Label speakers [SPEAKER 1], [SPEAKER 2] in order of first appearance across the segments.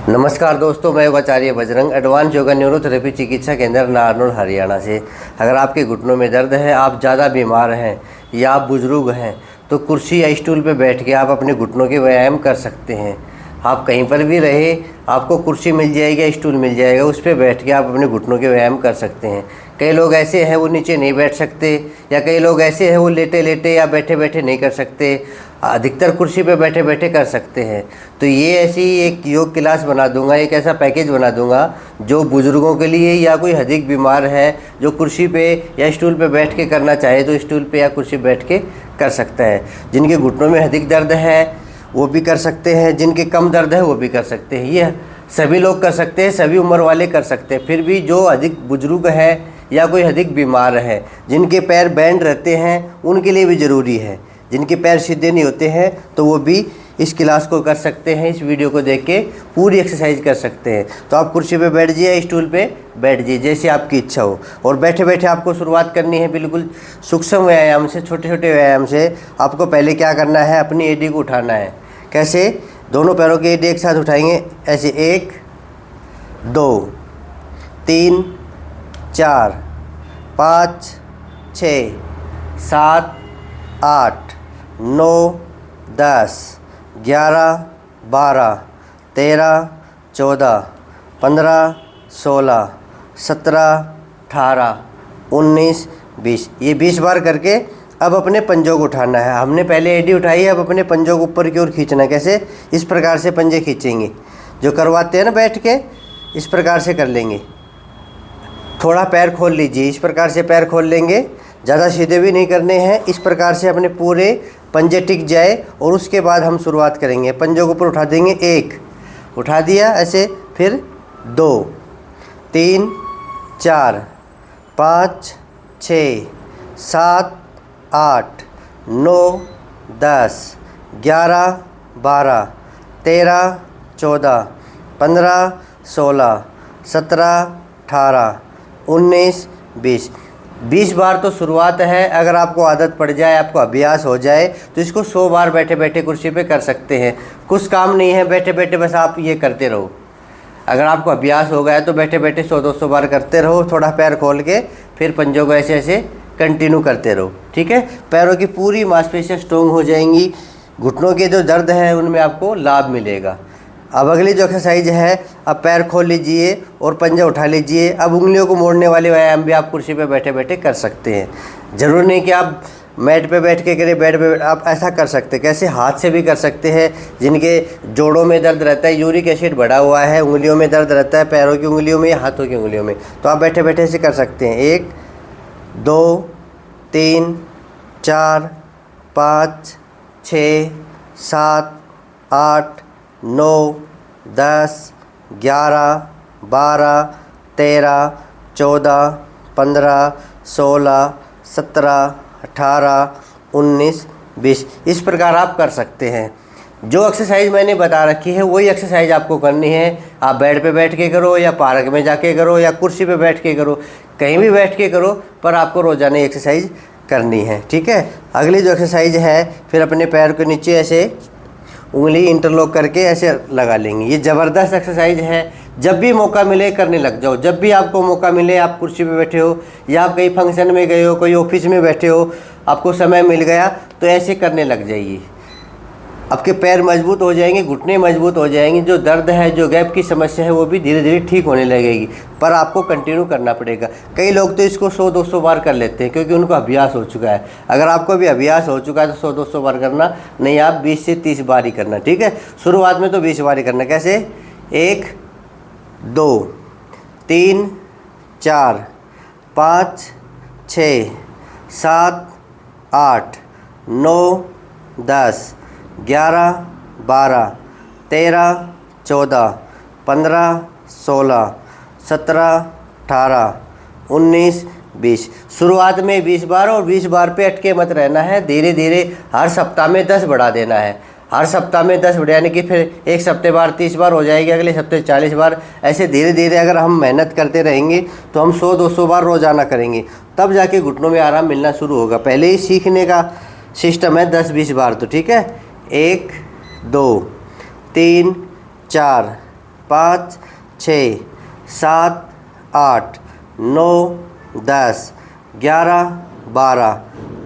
[SPEAKER 1] नमस्कार दोस्तों, मैं आचार्य बजरंग एडवांस योगा न्यूरोथेरेपी चिकित्सा केंद्र नारनौल हरियाणा से। अगर आपके घुटनों में दर्द है, आप ज़्यादा बीमार हैं या आप बुजुर्ग हैं तो कुर्सी या स्टूल पर बैठ के आप अपने घुटनों के व्यायाम कर सकते हैं। आप कहीं पर भी रहे, आपको कुर्सी मिल जाएगी या स्टूल मिल जाएगा, उस पर बैठ के आप अपने घुटनों के व्यायाम कर सकते हैं। कई लोग ऐसे हैं वो नीचे नहीं बैठ सकते, या कई लोग ऐसे हैं वो लेटे लेटे या बैठे बैठे नहीं कर सकते, अधिकतर कुर्सी पे बैठे बैठे कर सकते हैं। तो ये ऐसी एक योग क्लास बना दूंगा, एक ऐसा पैकेज बना दूंगा जो बुज़ुर्गों के लिए या कोई अधिक बीमार है जो कुर्सी पे या स्टूल पे बैठ के करना चाहे तो स्टूल पे या कुर्सी बैठ के कर सकता है। जिनके घुटनों में अधिक दर्द है वो भी कर सकते हैं, जिनके कम दर्द है वो भी कर सकते हैं। ये सभी लोग कर सकते हैं, सभी उम्र वाले कर सकते हैं। फिर भी जो अधिक बुजुर्ग है या कोई अधिक बीमार है, जिनके पैर बैंड रहते हैं, उनके लिए भी ज़रूरी है। जिनके पैर सीधे नहीं होते हैं तो वो भी इस क्लास को कर सकते हैं। इस वीडियो को देख के पूरी एक्सरसाइज कर सकते हैं। तो आप कुर्सी पे बैठ जाइए, स्टूल पे बैठ जाइए, जैसे आपकी इच्छा हो। और बैठे बैठे आपको शुरुआत करनी है बिल्कुल सूक्ष्म व्यायाम से, छोटे छोटे व्यायाम से। आपको पहले क्या करना है, अपनी एडी को उठाना है। कैसे? दोनों पैरों की एडी एक साथ उठाएंगे, ऐसे 1 2 3 4 5 6 7 8 9 10 11 12 13 14 15 16 17 18 19 20। ये 20 बार करके अब अपने पंजों को उठाना है। हमने पहले एडी उठाई है, अब अपने पंजों को ऊपर की ओर खींचना है। कैसे? इस प्रकार से पंजे खींचेंगे, जो करवाते हैं ना बैठ के, इस प्रकार से कर लेंगे। थोड़ा पैर खोल लीजिए, इस प्रकार से पैर खोल लेंगे, ज़्यादा सीधे भी नहीं करने हैं। इस प्रकार से अपने पूरे पंजे टिक जाए और उसके बाद हम शुरुआत करेंगे। पंजों को ऊपर उठा देंगे, 1 उठा दिया ऐसे, फिर 2 3 4 5 6 7 8 9 10 11 12 13 14 15 16 17 18 19 20। 20 बार तो शुरुआत है। अगर आपको आदत पड़ जाए, आपको अभ्यास हो जाए तो इसको 100 बार बैठे बैठे कुर्सी पे कर सकते हैं। कुछ काम नहीं है, बैठे बैठे बस आप ये करते रहो। अगर आपको अभ्यास हो गया तो बैठे बैठे 100-200 बार करते रहो। थोड़ा पैर खोल के फिर पंजों को ऐसे ऐसे कंटिन्यू करते रहो, ठीक है। पैरों की पूरी मांसपेशियाँ स्ट्रॉन्ग हो जाएंगी। घुटनों के जो दर्द है उनमें आपको लाभ मिलेगा। अब अगली जो एक्सरसाइज है, अब पैर खोल लीजिए और पंजा उठा लीजिए। अब उंगलियों को मोड़ने वाले व्यायाम भी आप कुर्सी पे बैठे बैठे कर सकते हैं। ज़रूर नहीं कि आप मैट पे बैठ के करें, बेड पे आप ऐसा कर सकते हैं। कैसे? हाथ से भी कर सकते हैं। जिनके जोड़ों में दर्द रहता है, यूरिक एसिड बढ़ा हुआ है, उंगलियों में दर्द रहता है, पैरों की उंगलियों में या हाथों की उंगलियों में, तो आप बैठे बैठे ऐसे कर सकते हैं। 1 2 3 4 5 6 7 8 9 10 11 12 13 14 15 16 17 18 19 20। इस प्रकार आप कर सकते हैं। जो एक्सरसाइज मैंने बता रखी है वही एक्सरसाइज आपको करनी है। आप बेड पे बैठ के करो या पार्क में जाके करो या कुर्सी पे बैठ के करो, कहीं भी बैठ के करो, पर आपको रोज़ाना एक्सरसाइज करनी है, ठीक है। अगली जो एक्सरसाइज है, फिर अपने पैर को नीचे ऐसे उंगली इंटरलॉक करके ऐसे लगा लेंगे। ये ज़बरदस्त एक्सरसाइज है। जब भी मौका मिले करने लग जाओ। जब भी आपको मौका मिले, आप कुर्सी पे बैठे हो या आप कहीं फंक्शन में गए हो, कोई ऑफिस में बैठे हो, आपको समय मिल गया तो ऐसे करने लग जाइए। आपके पैर मजबूत हो जाएंगे, घुटने मजबूत हो जाएंगे। जो दर्द है, जो गैप की समस्या है, वो भी धीरे धीरे ठीक होने लगेगी। पर आपको कंटिन्यू करना पड़ेगा। कई लोग तो इसको 100-200 बार कर लेते हैं क्योंकि उनको अभ्यास हो चुका है। अगर आपको भी अभ्यास हो चुका है तो 100-200 बार करना नहीं, आप 20 से 30 बार ही करना, ठीक है। शुरुआत में तो 20 बार ही करना। कैसे? 1 2 3 4 5 6 7 8 9 10 11 12 13 14 15 16 17 18 19 20। शुरुआत में 20 बार और 20 बार पे अटके मत रहना है। धीरे धीरे हर सप्ताह में 10 बढ़ा देना है। हर सप्ताह में 10 बढ़, यानी कि फिर एक सप्ते बार 30 बार हो जाएगी, अगले सप्ते 40 बार। ऐसे धीरे धीरे अगर हम मेहनत करते रहेंगे तो हम 100-200 बार रोज़ाना करेंगे, तब जाके घुटनों में आराम मिलना शुरू होगा। पहले ही सीखने का सिस्टम है 10-20 बार, तो ठीक है। 1 2 3 4 5 6 7 8 9 10 11 12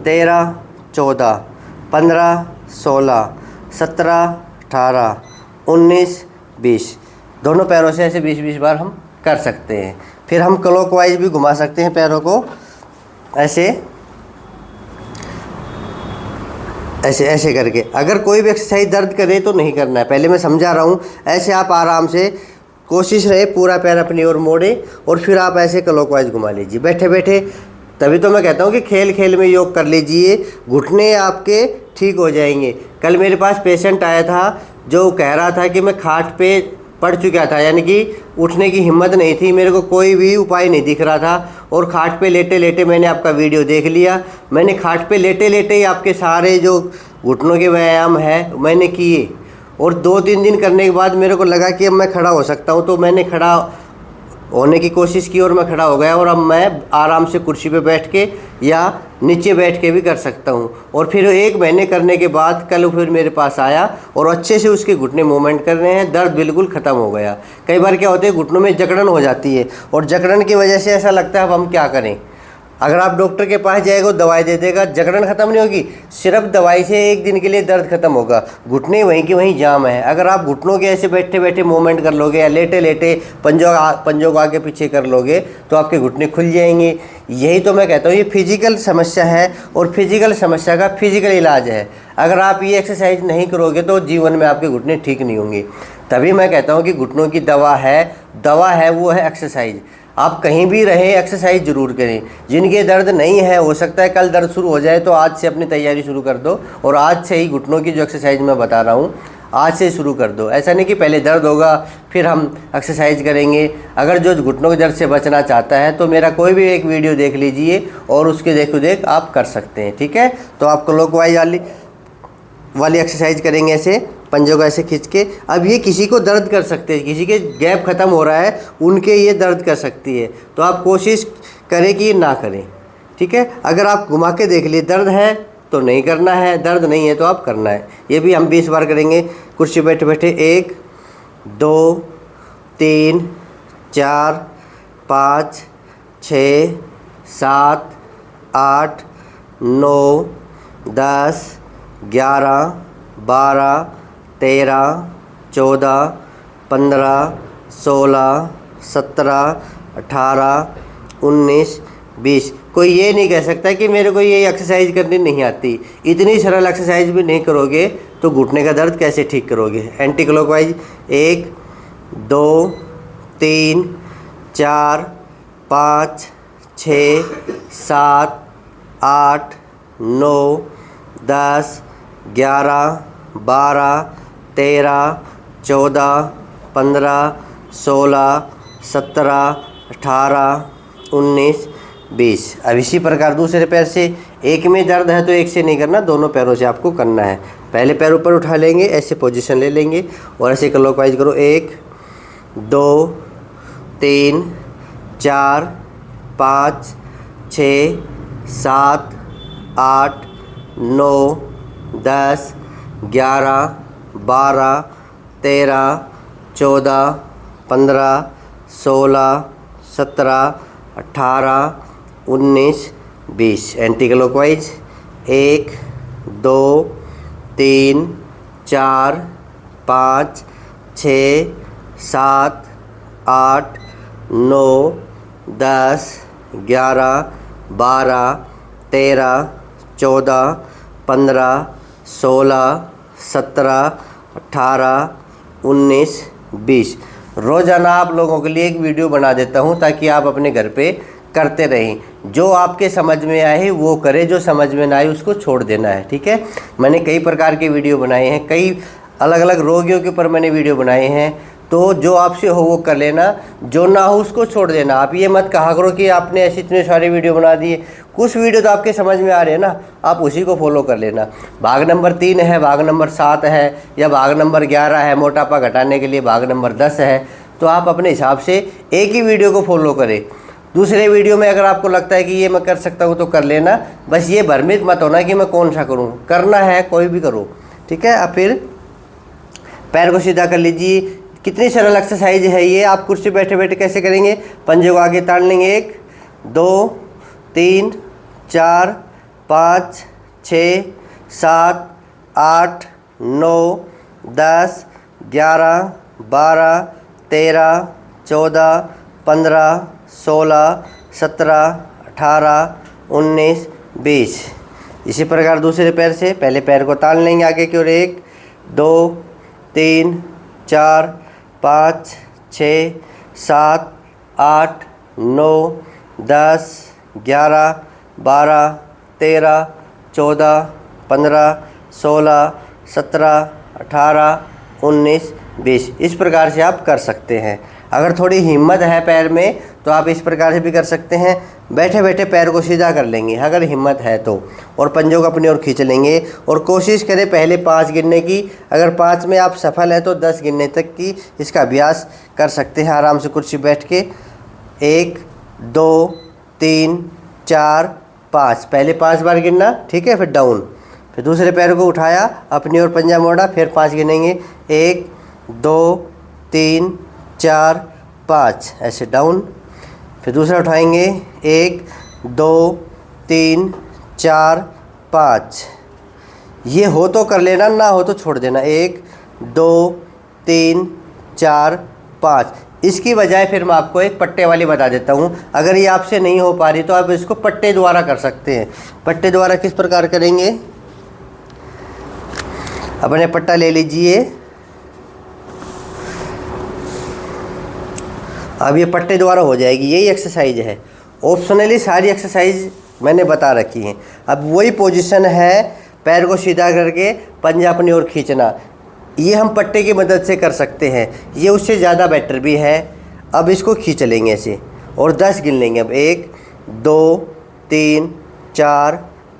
[SPEAKER 1] 13 14 15 16 17 18 19 20। दोनों पैरों से ऐसे 20-20 बार हम कर सकते हैं। फिर हम क्लॉकवाइज भी घुमा सकते हैं पैरों को, ऐसे ऐसे ऐसे करके। अगर कोई भी एक्सरसाइज दर्द करे तो नहीं करना है, पहले मैं समझा रहा हूँ। ऐसे आप आराम से कोशिश रहे पूरा पैर अपनी ओर मोड़े और फिर आप ऐसे क्लॉकवाइज घुमा लीजिए बैठे बैठे। तभी तो मैं कहता हूँ कि खेल खेल में योग कर लीजिए, घुटने आपके ठीक हो जाएंगे। कल मेरे पास पेशेंट आया था जो कह रहा था कि मैं खाट पे पड़ चुका था, यानी कि उठने की हिम्मत नहीं थी, मेरे को कोई भी उपाय नहीं दिख रहा था। और खाट पे लेटे लेटे मैंने आपका वीडियो देख लिया। मैंने खाट पे लेटे लेटे ही आपके सारे जो घुटनों के व्यायाम है मैंने किए, और 2-3 दिन करने के बाद मेरे को लगा कि अब मैं खड़ा हो सकता हूँ। तो मैंने खड़ा होने की कोशिश की और मैं खड़ा हो गया, और अब मैं आराम से कुर्सी पे बैठ के या नीचे बैठ के भी कर सकता हूँ। और फिर 1 महीने करने के बाद कल फिर मेरे पास आया और अच्छे से उसके घुटने मूवमेंट कर रहे हैं, दर्द बिल्कुल ख़त्म हो गया। कई बार क्या होता है घुटनों में जकड़न हो जाती है, और जकड़न की वजह से ऐसा लगता है अब हम क्या करें। अगर आप डॉक्टर के पास जाएगा दवाई दे देगा, जकड़न ख़त्म नहीं होगी, सिर्फ दवाई से 1 दिन के लिए दर्द खत्म होगा, घुटने वहीं के वहीं जाम है। अगर आप घुटनों के ऐसे बैठे बैठे मूवमेंट कर लोगे या लेटे लेटे पंजों को आगे पीछे कर लोगे तो आपके घुटने खुल जाएंगे। यही तो मैं कहता हूँ ये फिजिकल समस्या है, और फिजिकल समस्या का फिजिकल इलाज है। अगर आप ये एक्सरसाइज नहीं करोगे तो जीवन में आपके घुटने ठीक नहीं होंगे। तभी मैं कहता हूँ कि घुटनों की दवा है वो है एक्सरसाइज। आप कहीं भी रहें एक्सरसाइज ज़रूर करें। जिनके दर्द नहीं है, हो सकता है कल दर्द शुरू हो जाए, तो आज से अपनी तैयारी शुरू कर दो, और आज से ही घुटनों की जो एक्सरसाइज मैं बता रहा हूँ आज से शुरू कर दो। ऐसा नहीं कि पहले दर्द होगा फिर हम एक्सरसाइज करेंगे। अगर जो घुटनों के दर्द से बचना चाहता है तो मेरा कोई भी एक वीडियो देख लीजिए और उसके देखो देख आप कर सकते हैं, ठीक है। तो आप क्लॉकवाइज वाली एक्सरसाइज करेंगे, ऐसे पंजों को ऐसे खींच के। अब ये किसी को दर्द कर सकते हैं, किसी के गैप ख़त्म हो रहा है उनके ये दर्द कर सकती है, तो आप कोशिश करें कि ना करें, ठीक है। अगर आप घुमा के देख लिए दर्द है तो नहीं करना है, दर्द नहीं है तो आप करना है। ये भी हम 20 बार करेंगे कुर्सी बैठे बैठे। 1 2 3 4 5 6 7 8 9 10 11 12 13 14 15 16 17 18 19 20। कोई ये नहीं कह सकता कि मेरे को ये एक्सरसाइज करनी नहीं आती। इतनी सरल एक्सरसाइज भी नहीं करोगे तो घुटने का दर्द कैसे ठीक करोगे। Anti clockwise 1 2 3 4 5 6 7 8 9 10 11 12 13 14 15 16 17 18 19 20। अब इसी प्रकार दूसरे पैर से, एक में दर्द है तो एक से नहीं करना, दोनों पैरों से आपको करना है। पहले पैर ऊपर उठा लेंगे, ऐसे पोजीशन ले लेंगे और ऐसे क्लॉकवाइज करो। 1 2 3 4 5 6 7 8 9 10 11 12 13 14 15 16 17 18 19 20। Anti clockwise 1 2 3 4 5 6 7 8 9 10 11 12 13 14 15 16 17 18 19 20। रोज़ाना आप लोगों के लिए एक वीडियो बना देता हूं ताकि आप अपने घर पे करते रहें। जो आपके समझ में आए वो करें, जो समझ में ना आए उसको छोड़ देना है, ठीक है। मैंने कई प्रकार के वीडियो बनाए हैं, कई अलग अलग रोगियों के ऊपर मैंने वीडियो बनाए हैं, तो जो आपसे हो वो कर लेना, जो ना हो उसको छोड़ देना। आप ये मत कहा करो कि आपने ऐसे इतने सारे वीडियो बना दिए। कुछ वीडियो तो आपके समझ में आ रहे हैं ना, आप उसी को फॉलो कर लेना। भाग नंबर 3 है, भाग नंबर 7 है, या भाग नंबर 11 है, मोटापा घटाने के लिए भाग नंबर 10 है, तो आप अपने हिसाब से एक ही वीडियो को फॉलो करें। दूसरे वीडियो में अगर आपको लगता है कि ये मैं कर सकता हूँ तो कर लेना, बस ये भ्रमित मत होना कि मैं कौन सा करूँ, करना है कोई भी करो, ठीक है। अब फिर पैर को सीधा कर लीजिए, कितनी सरल एक्सरसाइज है ये। आप कुर्सी बैठे बैठे कैसे करेंगे, पंजे को आगे तान लेंगे, 1 2 3 4 5 6 7 8 9 10 11 12 13 14 15 16 17 18 19 20। इसी प्रकार दूसरे पैर से पहले पैर को तान लेंगे आगे की ओर, 1 2 3 4 5 6 7 8 9 10 11 12 13 14 15 16 17 18 19 20। इस प्रकार से आप कर सकते हैं। अगर थोड़ी हिम्मत है पैर में तो आप इस प्रकार से भी कर सकते हैं। बैठे बैठे पैर को सीधा कर लेंगे अगर हिम्मत है तो, और पंजों को अपनी ओर खींच लेंगे और कोशिश करें पहले 5 गिनने की। अगर 5 में आप सफल हैं तो 10 गिनने तक की इसका अभ्यास कर सकते हैं आराम से कुर्सी बैठ के। 1 2 3 4 5, पहले 5 बार गिनना, ठीक है, फिर डाउन, फिर दूसरे पैर को उठाया अपनी ओर पंजा मोड़ा, फिर 5 गिनेंगे, 1 2 3 4 5, ऐसे डाउन, फिर दूसरा उठाएंगे 1 2 3 4 5। ये हो तो कर लेना, ना हो तो छोड़ देना। 1 2 3 4 5। इसकी बजाय फिर मैं आपको एक पट्टे वाली बता देता हूँ। अगर ये आपसे नहीं हो पा रही तो आप इसको पट्टे द्वारा कर सकते हैं। पट्टे द्वारा किस प्रकार करेंगे, अपने पट्टा ले लीजिए। अब ये पट्टे द्वारा हो जाएगी, यही एक्सरसाइज है। ऑप्शनली सारी एक्सरसाइज मैंने बता रखी हैं। अब वही पोजीशन है, पैर को सीधा करके पंजा अपनी ओर खींचना, ये हम पट्टे की मदद से कर सकते हैं। ये उससे ज़्यादा बेटर भी है। अब इसको खींच लेंगे ऐसे और 10 गिन लेंगे। अब 1 2 3 4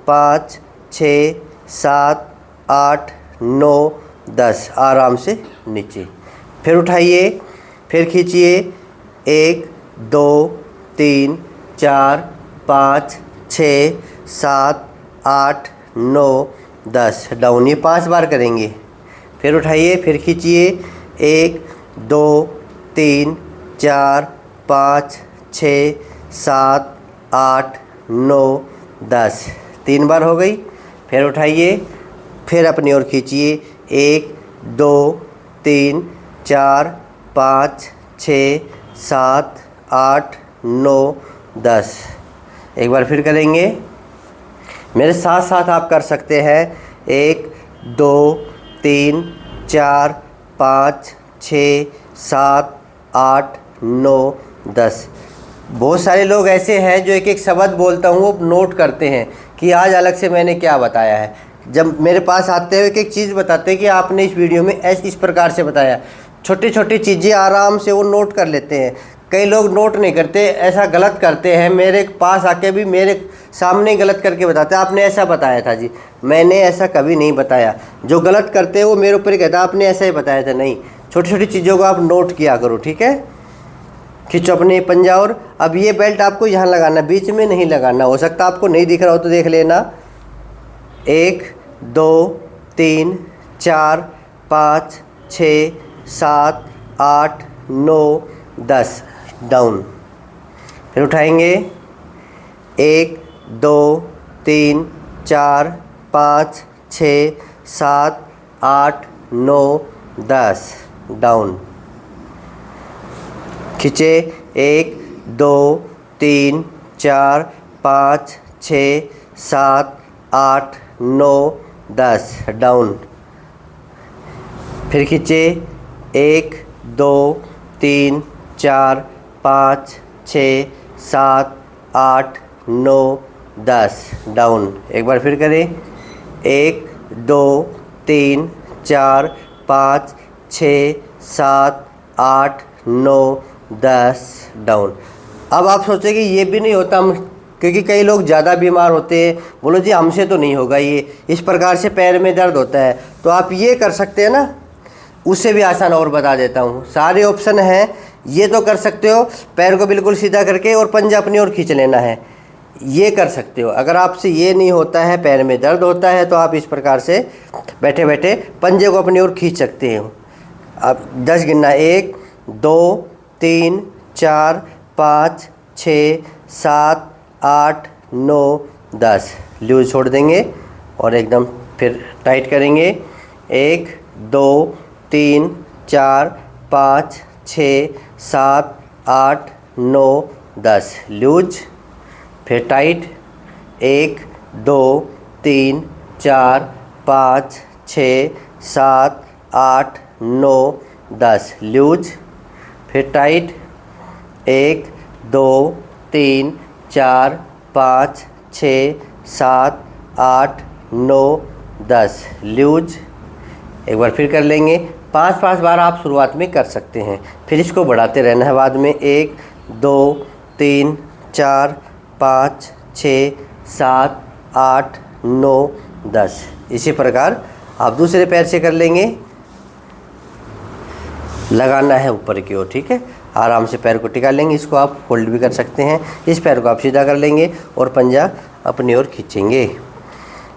[SPEAKER 1] 5 6 7 8 9 10, आराम से नीचे, फिर उठाइए, फिर खींचिए, 1 2 3 4 5 6 7 8 9 10, डाउन। ये 5 बार करेंगे, फिर उठाइए, फिर खींचिए, 1 2 3 4 5 6 7 8 9 10, 3 बार हो गई। फिर उठाइए, फिर अपनी ओर खींचिए, 1 2 3 4 5 6 7 8 9 10। एक बार फिर करेंगे, मेरे साथ साथ आप कर सकते हैं। 1 2 3 4 5 6 7 8 9 10। बहुत सारे लोग ऐसे हैं जो एक एक शब्द बोलता हूँ वो नोट करते हैं कि आज अलग से मैंने क्या बताया है। जब मेरे पास आते हैं एक एक चीज़ बताते हैं कि आपने इस वीडियो में इस प्रकार से बताया। छोटी छोटी चीज़ें आराम से वो नोट कर लेते हैं। कई लोग नोट नहीं करते, ऐसा गलत करते हैं। मेरे पास आके भी मेरे सामने गलत करके बताते हैं, आपने ऐसा बताया था जी, मैंने ऐसा कभी नहीं बताया। जो गलत करते हैं वो मेरे ऊपर ही कहता है आपने ऐसा ही बताया था। नहीं, छोटी छोटी चीज़ों को आप नोट किया करो, ठीक है। खींचो अपने पंजा। और अब ये बेल्ट आपको यहाँ लगाना, बीच में नहीं लगाना। हो सकता है आपको नहीं दिख रहा हो तो देख लेना। 1 2 3 4 5 6 7 8 9 10, डाउन, फिर उठाएंगे, 1 2 3 4 5 6 7 8 9 10, डाउन, खींचे, 1 2 3 4 5 6 7 8 9 10, डाउन, फिर खींचे, 1 2 3 4 5 6 7 8 9 10, डाउन। एक बार फिर करें, 1 2 3 4 5 6 7 8 9 10, डाउन। अब आप सोचें कि ये भी नहीं होता हम, क्योंकि कई लोग ज़्यादा बीमार होते हैं, बोलो जी हमसे तो नहीं होगा ये, इस प्रकार से पैर में दर्द होता है, तो आप ये कर सकते हैं ना। उससे भी आसान और बता देता हूँ, सारे ऑप्शन हैं। ये तो कर सकते हो, पैर को बिल्कुल सीधा करके और पंजा अपनी ओर खींच लेना है, ये कर सकते हो। अगर आपसे ये नहीं होता है, पैर में दर्द होता है, तो आप इस प्रकार से बैठे बैठे पंजे को अपनी ओर खींच सकते हो। अब 10 गिनना, 1 2 3 4 5 6 7 8 9 10। लूज छोड़ देंगे और एकदम फिर टाइट करेंगे। 1 2 3 4 5 6 7 8 9 10। लूज फिर टाइट। 1 2 3 4 5 6 7 8 9 10। लूज फिर टाइट। 1 2 3 4 5 6 7 8 9 10। लूज। एक बार फिर कर लेंगे। 5 बार आप शुरुआत में कर सकते हैं, फिर इसको बढ़ाते रहना है बाद में। 1 2 3 4 5 6 7 8 9 10। इसी प्रकार आप दूसरे पैर से कर लेंगे। लगाना है ऊपर की ओर, ठीक है। आराम से पैर को टिका लेंगे। इसको आप फोल्ड भी कर सकते हैं। इस पैर को आप सीधा कर लेंगे और पंजा अपनी ओर खींचेंगे।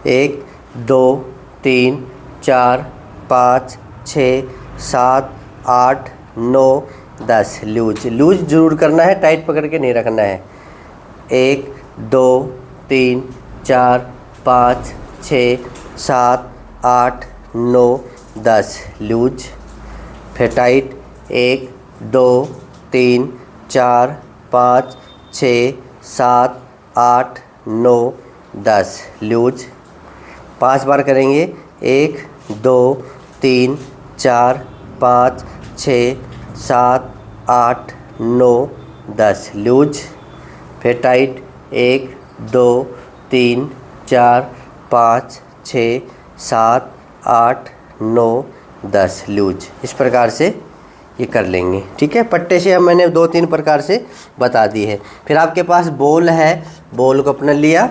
[SPEAKER 1] 1 2 3 4 5 6 7 8 9 10। लूज ज़रूर करना है, टाइट पकड़ के नहीं रखना है। 1 2 3 4 5 6 7 8 9 10। लूज फिर टाइट। 1 2 3 4 5 6 7 8 9 10। लूज 5 बार करेंगे। 1 2 3 4 5 6 7 8 9 10। लूज फिर टाइट। 1 2 3 4 5 6 7 8 9 10। लूज। इस प्रकार से ये कर लेंगे, ठीक है। पट्टे से हम मैंने 2-3 प्रकार से बता दी है। फिर आपके पास बॉल है, बॉल को अपना लिया,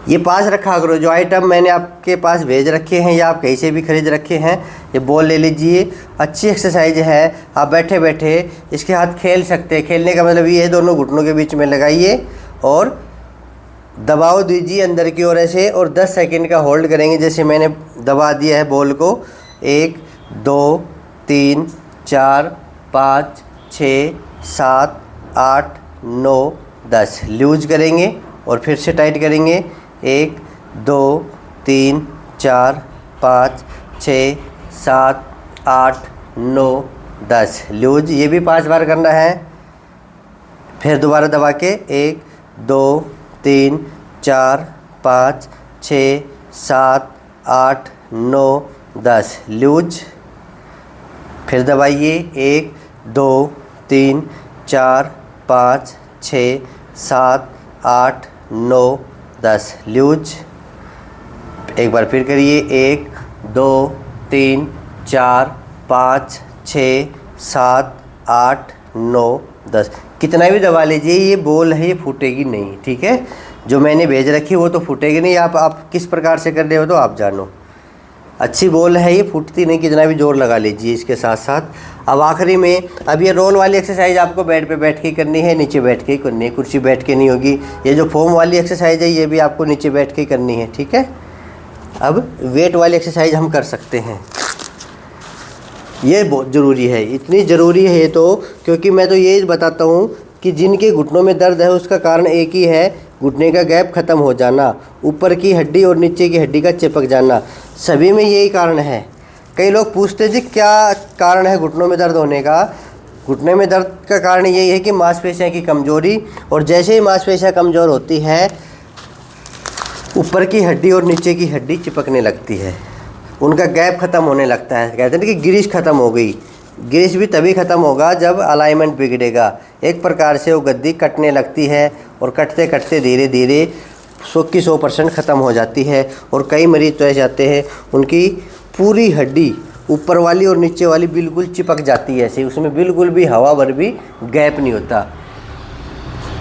[SPEAKER 1] ये पास रखा करो। जो आइटम मैंने आपके पास भेज रखे हैं या आप कहीं से भी खरीद रखे हैं, ये बॉल ले लीजिए। अच्छी एक्सरसाइज है, आप बैठे बैठे इसके साथ खेल सकते हैं। खेलने का मतलब ये है, दोनों घुटनों के बीच में लगाइए और दबाव दीजिए अंदर की ओर ऐसे, और 10 सेकंड का होल्ड करेंगे। जैसे मैंने दबा दिया है बॉल को। 1 2 3 4 5 6 7 8 9 10। लूज करेंगे और फिर से टाइट करेंगे। 1 2 3 4 5 6 7 8 9 10। लूज। ये भी 5 बार करना है। फिर दोबारा दबा के 1 2 3 4 5 6 7 8 9 10। लूज। फिर दबाइए। 1 2 3 4 5 6 7 8 9 10। लूज। एक बार फिर करिए। 1 2 3 4 5 6 7 8 9 10। कितना भी दबा लीजिए, ये बॉल है, ये फूटेगी नहीं, ठीक है। जो मैंने भेज रखी वो तो फूटेगी नहीं। आप किस प्रकार से कर रहे हो तो आप जानो। अच्छी बॉल है, ये फूटती नहीं, कितना भी जोर लगा लीजिए इसके साथ साथ। अब आखिरी में, अब ये रोल वाली एक्सरसाइज आपको बेड पे बैठ के करनी है, नीचे बैठ के ही करनी है, कुर्सी बैठ के नहीं होगी। ये जो फोम वाली एक्सरसाइज है, ये भी आपको नीचे बैठ के करनी है, ठीक है। अब वेट वाली एक्सरसाइज हम कर सकते हैं। ये बहुत ज़रूरी है, इतनी ज़रूरी है ये तो, क्योंकि मैं तो ये बताता हूँ कि जिनके घुटनों में दर्द है उसका कारण एक ही है, घुटने का गैप ख़त्म हो जाना, ऊपर की हड्डी और नीचे की हड्डी का चिपक जाना। सभी में यही कारण है। कई लोग पूछते जी क्या कारण है घुटनों में दर्द होने का। घुटने में दर्द का कारण यही है कि मांसपेशियों की कमज़ोरी, और जैसे ही मांसपेशियाँ कमज़ोर होती है, ऊपर की हड्डी और नीचे की हड्डी चिपकने लगती है, उनका गैप ख़त्म होने लगता है। कहते हैं कि ग्रीस ख़त्म हो गई। ग्रीस भी तभी ख़त्म होगा जब अलाइनमेंट बिगड़ेगा। एक प्रकार से वो गद्दी कटने लगती है, और कटते कटते धीरे धीरे 100% ख़त्म हो जाती है। और कई मरीज तो ऐसे आते हैं, उनकी पूरी हड्डी ऊपर वाली और नीचे वाली बिल्कुल चिपक जाती है ऐसे, उसमें बिल्कुल भी हवा भर भी गैप नहीं होता।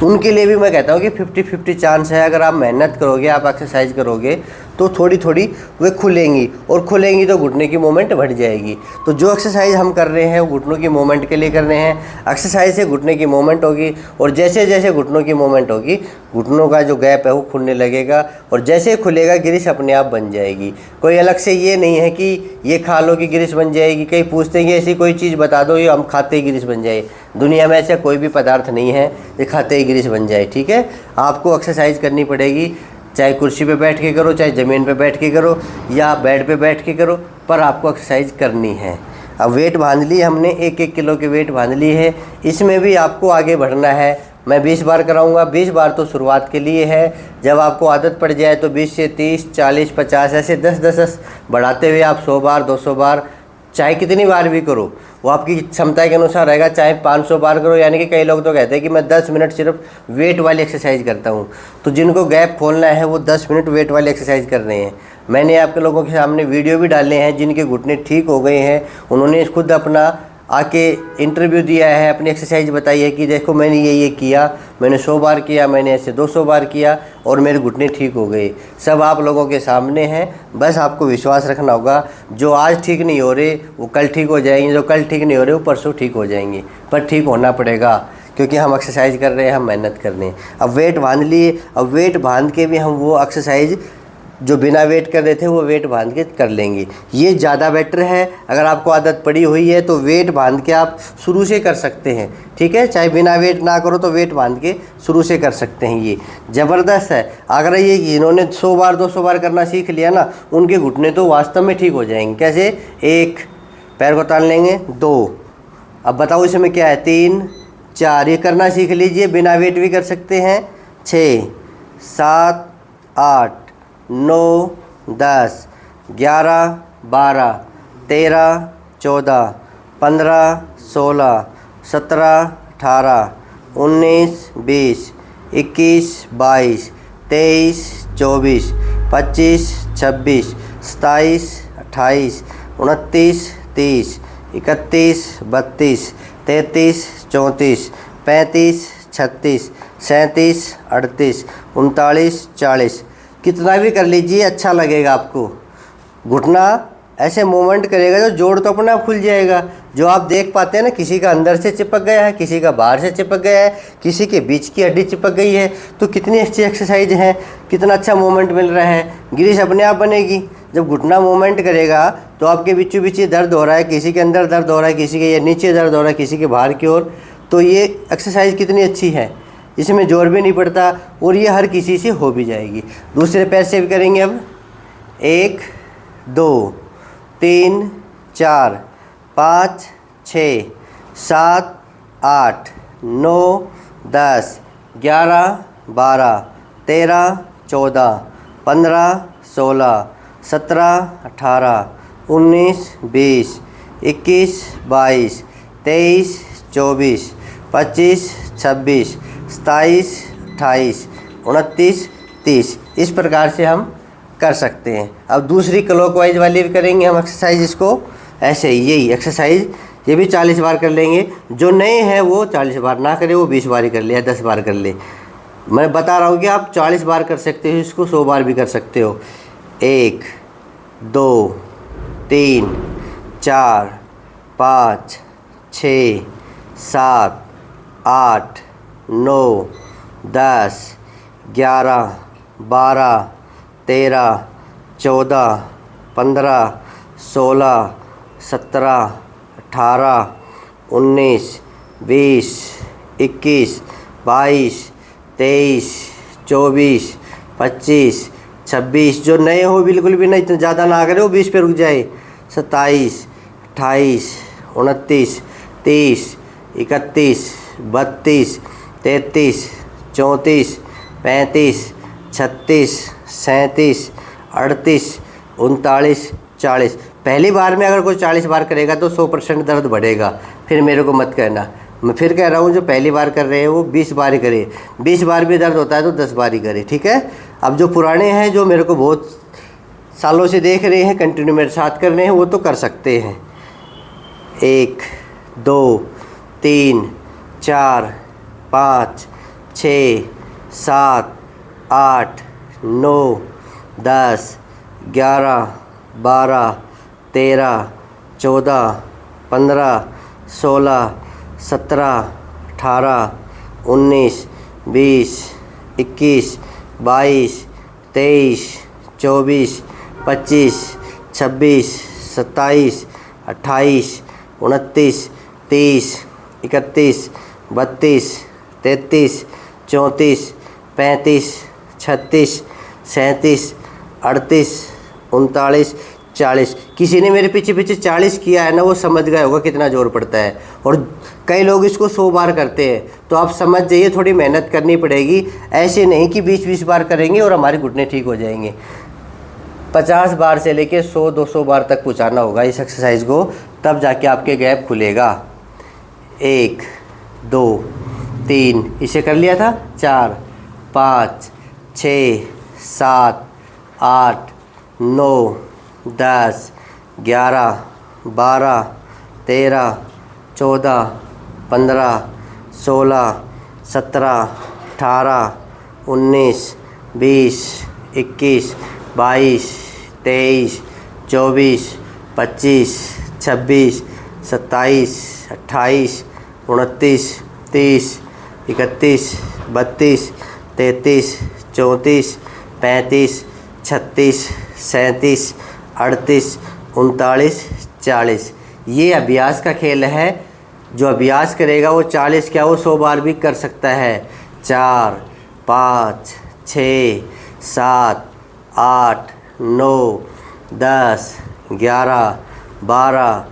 [SPEAKER 1] उनके लिए भी मैं कहता हूँ कि 50-50 चांस है। अगर आप मेहनत करोगे, आप एक्सरसाइज करोगे, तो थोड़ी थोड़ी वे खुलेंगी, और खुलेंगी तो घुटने की मूवमेंट बढ़ जाएगी। तो जो एक्सरसाइज हम कर रहे हैं वो घुटनों की मूवमेंट के लिए कर रहे हैं। एक्सरसाइज से घुटने की मूवमेंट होगी, और जैसे जैसे घुटनों की मूवमेंट होगी घुटनों का जो गैप है वो खुलने लगेगा, और जैसे ही खुलेगा ग्रीस अपने आप बन जाएगी। कोई अलग से ये नहीं है कि ये खा लो कि ग्रीस बन जाएगी। कई पूछते हैं कि ऐसी कोई चीज़ बता दो ये हम खाते ही ग्रीस बन जाए। दुनिया में ऐसा कोई भी पदार्थ नहीं है ये खाते ही ग्रीस बन जाए। ठीक है, आपको एक्सरसाइज करनी पड़ेगी, चाहे कुर्सी पे बैठ के करो, चाहे ज़मीन पे बैठ के करो, या बेड पे बैठ के करो, पर आपको एक्सरसाइज करनी है। अब वेट बांध ली हमने, 1-1 किलो की वेट बांध ली है। इसमें भी आपको आगे बढ़ना है। मैं 20 बार कराऊंगा। 20 बार तो शुरुआत के लिए है, जब आपको आदत पड़ जाए तो 20 से 30, 40, 50 ऐसे 10-10 बढ़ाते हुए आप 100 बार, 200 बार, चाहे कितनी बार भी करो, वो आपकी क्षमता के अनुसार रहेगा। चाहे 500 बार करो, यानी कि कई लोग तो कहते हैं कि मैं 10 मिनट सिर्फ वेट वाली एक्सरसाइज करता हूँ। तो जिनको गैप खोलना है वो 10 मिनट वेट वाली एक्सरसाइज कर रहे हैं। मैंने आपके लोगों के सामने वीडियो भी डाले हैं जिनके घुटने ठीक हो गए हैं। उन्होंने खुद अपना आके इंटरव्यू दिया है, अपनी एक्सरसाइज बताई है कि देखो मैंने ये किया, मैंने 100 बार किया, मैंने ऐसे 200 बार किया और मेरे घुटने ठीक हो गए। सब आप लोगों के सामने हैं, बस आपको विश्वास रखना होगा। जो आज ठीक नहीं हो रहे वो कल ठीक हो जाएंगे, जो कल ठीक नहीं हो रहे वो परसों ठीक हो जाएंगे। पर ठीक होना पड़ेगा, क्योंकि हम एक्सरसाइज कर रहे हैं, हम मेहनत कर रहे हैं। अब वेट बांध लिए, अब वेट बांध के भी हम वो एक्सरसाइज जो बिना वेट कर रहे थे वो वेट बांध के कर लेंगे। ये ज़्यादा बेटर है। अगर आपको आदत पड़ी हुई है तो वेट बांध के आप शुरू से कर सकते हैं। ठीक है, चाहे बिना वेट ना करो तो वेट बांध के शुरू से कर सकते हैं। ये ज़बरदस्त है। अगर ये इन्होंने 100 बार 200 बार करना सीख लिया ना, उनके घुटने तो वास्तव में ठीक हो जाएंगे। कैसे? 1 पैर को तान लेंगे, 2, अब बताओ इसमें क्या है, 3, 4, ये करना सीख लीजिए। बिना वेट भी कर सकते हैं। 6, 7, 8, 9, 10, 11, 12, 13, 14, 15, 16, 17, 18, 19, 20, 21, 22, 23, 24, 25, 26, 27, 28, 29, 30, 31, 32, 33, 34, 35, 36, 37, 38, 39, 40, कितना भी कर लीजिए, अच्छा लगेगा आपको। घुटना ऐसे मूवमेंट करेगा जो जोड़ तो अपने आप खुल जाएगा। जो आप देख पाते हैं ना, किसी का अंदर से चिपक गया है, किसी का बाहर से चिपक गया है, किसी के बीच की हड्डी चिपक गई है। तो कितनी अच्छी एक्सरसाइज है, कितना अच्छा मूवमेंट मिल रहा है। ग्रीस अपने आप बनेगी। जब घुटना मूवमेंट करेगा तो आपके बीचों बीच दर्द हो रहा है, किसी के अंदर दर्द हो रहा है, किसी के ये नीचे दर्द हो रहा है, किसी के बाहर की ओर, तो ये एक्सरसाइज कितनी अच्छी है। इसमें जोर भी नहीं पड़ता और ये हर किसी से हो भी जाएगी। दूसरे पैर से भी करेंगे। अब 1, 2, 3, 4, 5, 6, 7, 8, 9, 10, 11, 12, 13, 14, 15, 16, 17, 18, 19, 20, 21, 22, 23, 24, 25, 26, 27, 28, 29, 30, इस प्रकार से हम कर सकते हैं। अब दूसरी क्लॉकवाइज वाली भी करेंगे हम एक्सरसाइज। इसको ऐसे ही यही एक्सरसाइज ये भी 40 बार कर लेंगे। जो नए हैं वो 40 बार ना करें, वो 20 बार ही कर ले या 10 बार कर ले। मैं बता रहा हूँ कि आप 40 बार कर सकते हो, इसको 100 बार भी कर सकते हो। 1, 2, 3, 4, 5, 6, 7, 8, 9, 10, 11, 12, 13, 14, 15, 16, 17, 18, 19, 20, 21, 22, 23, 24, 25, 26। जो नए हो बिल्कुल भी नहीं, इतना ज़्यादा ना करें, वो 20 पे रुक जाए। 27, 28, 29, 30, 31, 32, 33, 34, 35, 36, 37, 38, 39, 40। पहली बार में अगर कोई 40 बार करेगा तो 100% दर्द बढ़ेगा। फिर मेरे को मत कहना, मैं फिर कह रहा हूँ जो पहली बार कर रहे हैं वो 20 बार ही करे। 20 बार भी दर्द होता है तो 10 बार ही करे। ठीक है। अब जो पुराने हैं, जो मेरे को बहुत सालों से देख रहे हैं, कंटिन्यू मेरे साथ कर रहे हैं, वो तो कर सकते हैं। 1, 2, 3, 4, 5, 6, 7, 8, 9, 10, 11, 12, 13, 14, 15, 16, 17, 18, 19, 20, 21, 22, 23, 24, 25, 26, 27, 28, 29, 30, 31, 32, 33, 34, 35, 36, 37, 38, 39, 40। किसी ने मेरे पीछे पीछे 40 किया है ना, वो समझ गया होगा कितना जोर पड़ता है। और कई लोग इसको 100 बार करते हैं, तो आप समझ जाइए थोड़ी मेहनत करनी पड़ेगी। ऐसे नहीं कि 20-20 बार करेंगे और हमारे घुटने ठीक हो जाएंगे। 50 बार से लेके 100-200 बार तक पहुँचाना होगा इस एक्सरसाइज को, तब जाके आपके गैप खुलेगा। 1, 2, 3, इसे कर लिया था, 4, 5, 6, 7, 8, 9, 10, 11, 12, 13, 14, 15, 16, 17, 18, 19, 20, 21, 22, 23, 24, 25, 26, 27, 28, 29, 30, 31, 32, 33, 34, 35, 36, 37, 38, 39, 40। ये अभ्यास का खेल है। जो अभ्यास करेगा वो 40 क्या, वो 100 बार भी कर सकता है। 4, 5, 6, 7, 8, 9, 10, 11, 12,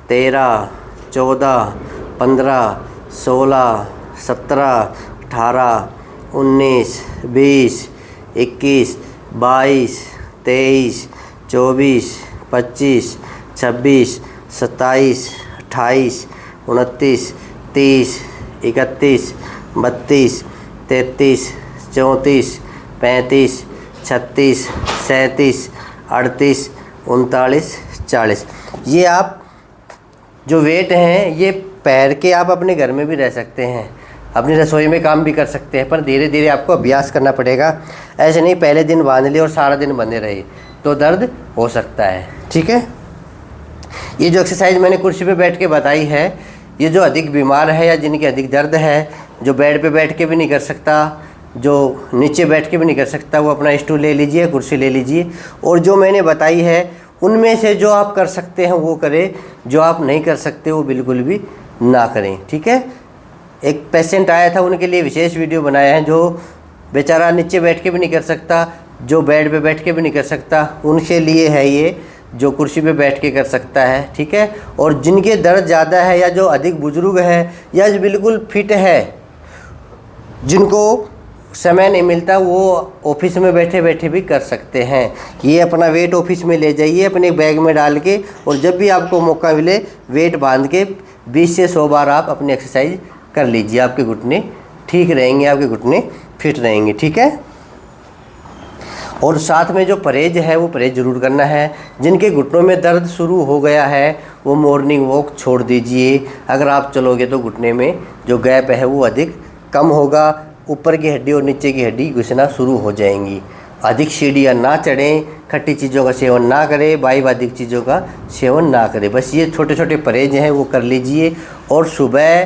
[SPEAKER 1] 13, 14, 15, 16, 17, 18, 19, 20, 21, 22, 23, 24, 25, 26, 27, 28, 29, 30, 31, 32, 33, 34, 35, 36, 37, 38, 39, 40। ये आप जो वेट हैं ये पैर के आप अपने घर में भी रह सकते हैं, अपनी रसोई में काम भी कर सकते हैं, पर धीरे धीरे आपको अभ्यास करना पड़ेगा। ऐसे नहीं पहले दिन बांध लिए और सारा दिन बंधे रहे तो दर्द हो सकता है। ठीक है, ये जो एक्सरसाइज मैंने कुर्सी पे बैठ के बताई है, ये जो अधिक बीमार है या जिनके अधिक दर्द है, जो बेड पे बैठ के भी नहीं कर सकता, जो नीचे बैठ के भी नहीं कर सकता, वो अपना स्टूल ले लीजिए, कुर्सी ले लीजिए। और जो मैंने बताई है उनमें से जो आप कर सकते हैं वो करें, जो आप नहीं कर सकते वो बिल्कुल भी ना करें। ठीक है, एक पेशेंट आया था, उनके लिए विशेष वीडियो बनाया है। जो बेचारा नीचे बैठ के भी नहीं कर सकता, जो बेड पे बैठ के भी नहीं कर सकता, उनके लिए है ये, जो कुर्सी पे बैठ के कर सकता है। ठीक है, और जिनके दर्द ज़्यादा है या जो अधिक बुजुर्ग है या जो बिल्कुल फिट है, जिनको समय नहीं मिलता, वो ऑफिस में बैठे बैठे भी कर सकते हैं। ये अपना वेट ऑफिस में ले जाइए अपने बैग में डाल के, और जब भी आपको मौका मिले वेट बांध के 20 से 100 बार आप अपनी एक्सरसाइज कर लीजिए। आपके घुटने ठीक रहेंगे, आपके घुटने फिट रहेंगे। ठीक है, और साथ में जो परहेज है वो परहेज ज़रूर करना है। जिनके घुटनों में दर्द शुरू हो गया है वो मॉर्निंग वॉक छोड़ दीजिए। अगर आप चलोगे तो घुटने में जो गैप है वो अधिक कम होगा, ऊपर की हड्डी और नीचे की हड्डी घुसना शुरू हो जाएंगी। अधिक सीढ़ियाँ ना चढ़ें, खट्टी चीज़ों का सेवन ना करें, वायुवादिक चीज़ों का सेवन ना करें। बस ये छोटे छोटे परहेज हैं वो कर लीजिए। और सुबह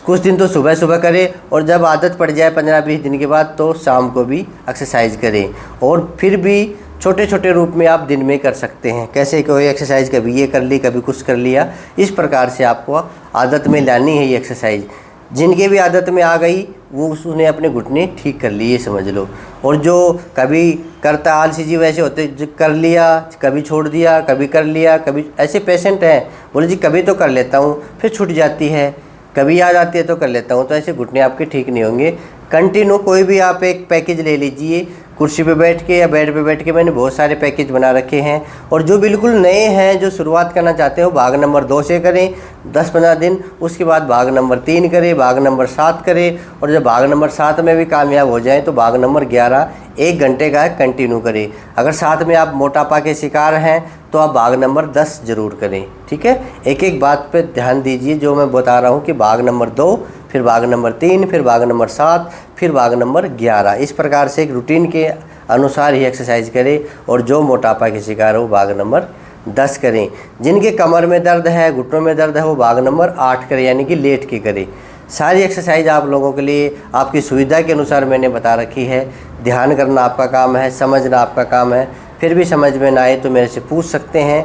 [SPEAKER 1] कुछ दिन तो सुबह सुबह करें, और जब आदत पड़ जाए 15-20 दिन के बाद तो शाम को भी एक्सरसाइज करें। और फिर भी छोटे छोटे रूप में आप दिन में कर सकते हैं। कैसे कोई एक्सरसाइज कभी ये कर ली, कभी कुछ कर लिया, इस प्रकार से आपको आदत में लानी है ये एक्सरसाइज। जिनके भी आदत में आ गई वो उसने अपने घुटने ठीक कर लिए समझ लो। और जो कभी करता आलसी जी वैसे होते, जो कर लिया कभी छोड़ दिया, कभी कर लिया कभी, ऐसे पेशेंट हैं बोले जी कभी तो कर लेता हूँ फिर छूट जाती है, कभी याद आती है तो कर लेता हूँ, तो ऐसे घुटने आपके ठीक नहीं होंगे। कंटिन्यू कोई भी आप एक पैकेज ले लीजिए, कुर्सी पे बैठ के या बेड पे बैठ के। मैंने बहुत सारे पैकेज बना रखे हैं। और जो बिल्कुल नए हैं, जो शुरुआत करना चाहते हो, भाग नंबर 2 से करें 10-15 दिन, उसके बाद भाग नंबर 3 करें, भाग नंबर 7 करें, और जब भाग नंबर 7 में भी कामयाब हो जाएं तो भाग नंबर 11 1 घंटे का कंटिन्यू करें। अगर साथ में आप मोटापा के शिकार हैं तो आप भाग नंबर 10 ज़रूर करें। ठीक है, एक एक बात पे ध्यान दीजिए जो मैं बता रहा हूँ कि भाग नंबर 2, फिर भाग नंबर 3, फिर भाग नंबर 7, फिर भाग नंबर 11। इस प्रकार से एक रूटीन के अनुसार ही एक्सरसाइज करें और जो मोटापा के शिकार हो भाग नंबर 10 करें। जिनके कमर में दर्द है, घुटनों में दर्द है, वो भाग नंबर 8 करें, यानी कि लेट के करें। सारी एक्सरसाइज आप लोगों के लिए आपकी सुविधा के अनुसार मैंने बता रखी है। ध्यान करना आपका काम है, समझना आपका काम है। फिर भी समझ में ना आए तो मेरे से पूछ सकते हैं।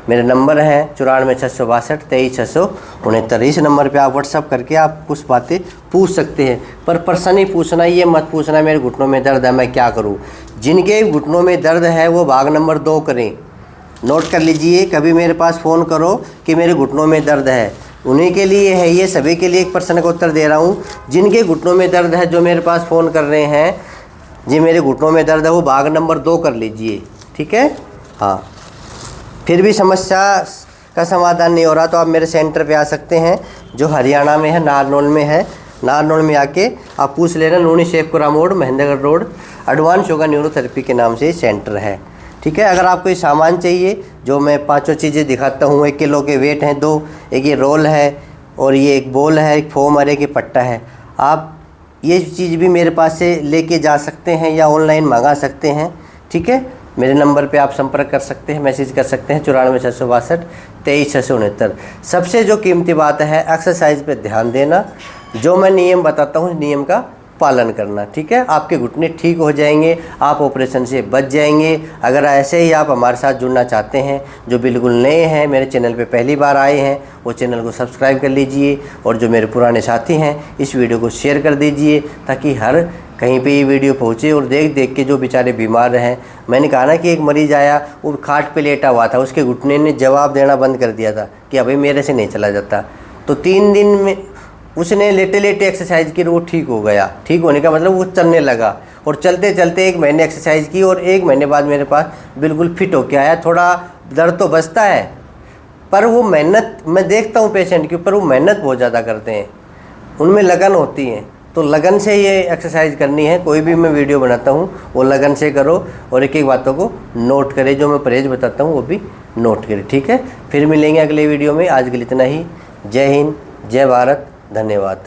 [SPEAKER 1] मेरे नंबर हैं 94 662 23 669। इस नंबर पे आप व्हाट्सअप करके आप कुछ बातें पूछ सकते हैं, पर पर्सन ही पूछना, ये मत पूछना मेरे घुटनों में दर्द है मैं क्या करूं। जिनके घुटनों में दर्द है वो भाग नंबर 2 करें। नोट कर लीजिए, कभी मेरे पास फ़ोन करो कि मेरे घुटनों में दर्द है, उन्हीं के लिए है ये, सभी के लिए एक पर्सन का उत्तर दे रहा हूँ। जिनके घुटनों में दर्द है, जो मेरे पास फ़ोन कर रहे हैं, जी मेरे घुटनों में दर्द है, वो भाग नंबर 2 कर लीजिए, ठीक है। हाँ, फिर भी समस्या का समाधान नहीं हो रहा तो आप मेरे सेंटर पे आ सकते हैं, जो हरियाणा में है, नारनौल में है। नारनौल में आके आप पूछ लेना, नूनी शेखपुरा मोड़, Mahendragarh road, advance yoga neurotherapy के नाम से सेंटर है, ठीक है। अगर आपको ये सामान चाहिए, जो मैं 5 चीज़ें दिखाता हूँ, 1 किलो के वेट हैं 2, एक ये रोल है और ये एक बॉल है, एक फोम और एक पट्टा है। आप ये चीज़ भी मेरे पास से लेके जा सकते हैं या ऑनलाइन मंगा सकते हैं, ठीक है। मेरे नंबर पे आप संपर्क कर सकते हैं, मैसेज कर सकते हैं 94 662 23 669। सबसे जो कीमती बात है, एक्सरसाइज पे ध्यान देना, जो मैं नियम बताता हूँ नियम का पालन करना, ठीक है। आपके घुटने ठीक हो जाएंगे, आप ऑपरेशन से बच जाएंगे। अगर ऐसे ही आप हमारे साथ जुड़ना चाहते हैं, जो बिल्कुल नए हैं, मेरे चैनल पे पहली बार आए हैं, वो चैनल को सब्सक्राइब कर लीजिए। और जो मेरे पुराने साथी हैं, इस वीडियो को शेयर कर दीजिए, ताकि हर कहीं पे ये वीडियो पहुँचे। और देख देख के जो बेचारे बीमार हैं, मैंने कहा ना कि एक मरीज़ आया, वो खाट पे लेटा हुआ था, उसके घुटने ने जवाब देना बंद कर दिया था कि अभी मेरे से नहीं चला जाता। तो 3 दिन में उसने लेटे लेटे एक्सरसाइज की, वो ठीक हो गया। ठीक होने का मतलब वो चलने लगा, और चलते चलते 1 महीने एक्सरसाइज की, और 1 महीने बाद मेरे पास बिल्कुल फिट होके आया। थोड़ा दर्द तो बचता है, पर वो मेहनत, मैं देखता हूँ पेशेंट के ऊपर, वो मेहनत बहुत ज़्यादा करते हैं, उनमें लगन होती है। तो लगन से ये एक्सरसाइज करनी है। कोई भी मैं वीडियो बनाता हूँ वो लगन से करो, और एक एक बातों को नोट करें, जो मैं परहेज बताता हूँ वो भी नोट करें, ठीक है। फिर मिलेंगे अगले वीडियो में। आज के लिए इतना ही। जय हिंद, जय भारत, धन्यवाद।